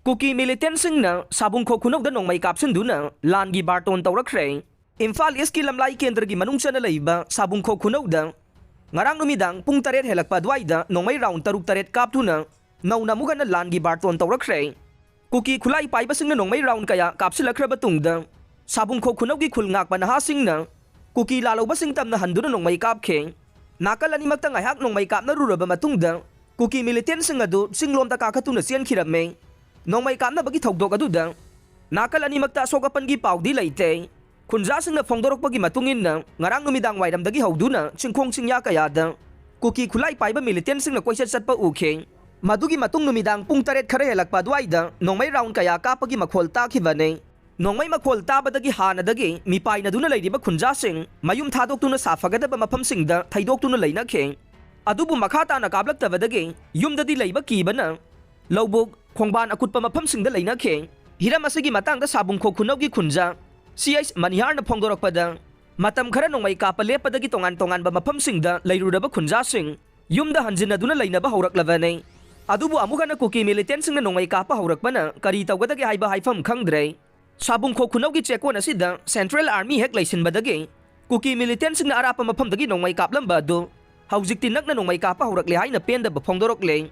cookie मिलिटेंट्सना साबुंखो खुनौदा नोंमई कापसिनदुना लानगी बारटोन तौरखरे इम्फाल ईस्टकी लमलाई केंद्रगी मनुंगचना लैबा साबुंखो खुनौदा ngarang numidang pung taret helakpa duaida nongmai round taruk taret kaptuna nauna mugana langi barton tawrakre kuki khulai paibasingna nongmai round kaya kapsilakhra batungda sabungkho khunaugi khulngak panaha singna kuki lalobasing tamna handuna nongmai kapkhe nakal animakta ngaiak nongmai kapna ruraba matungda kuki militant singadu singlomta kakhatuna sian khirame nongmai kapna bagi thokdok aduda nakal animakta sogapangi paudi laite Kunja singna phongdorokpagi matungin ngarang numidang wairamdagi hauduna chingkhong chingya kayada kuki khulai paiba militant singna koisat satpa ukhe madugi matung numidang pung taret khare helakpa duaida nongmai round kaya kapagi makhol ta khibane nongmai makhol ta badagi hanadagi mipai na duna leiriba khunja sing mayum thadoktuna safagadaba mafam singda thaidoktuna leina khe adubu makhata na kablaktabadagi yumdadi leiba kibana lobuk khongban akutpa mafam singda leina khe hiram asigi matangda sabungkho khunaugi khunja CIS Manihar na phongdorokpada matam khara nongmai kapale padagi tongan ba mafam singda leiruraba khunja sing yumda hanjinaduna leinaba hauraklavane adubu amugana kuki militant singna nongmai kapa haurakpana kari tawgadagi haiba haifam khangdre sabungkho khunaugi chekon asida Central Army hek leisinbadagi kuki militant singna arapa mafamdagi nongmai kaplamba do haujikti nakna nongmai kapa haurakle haina penda ba phongdorokle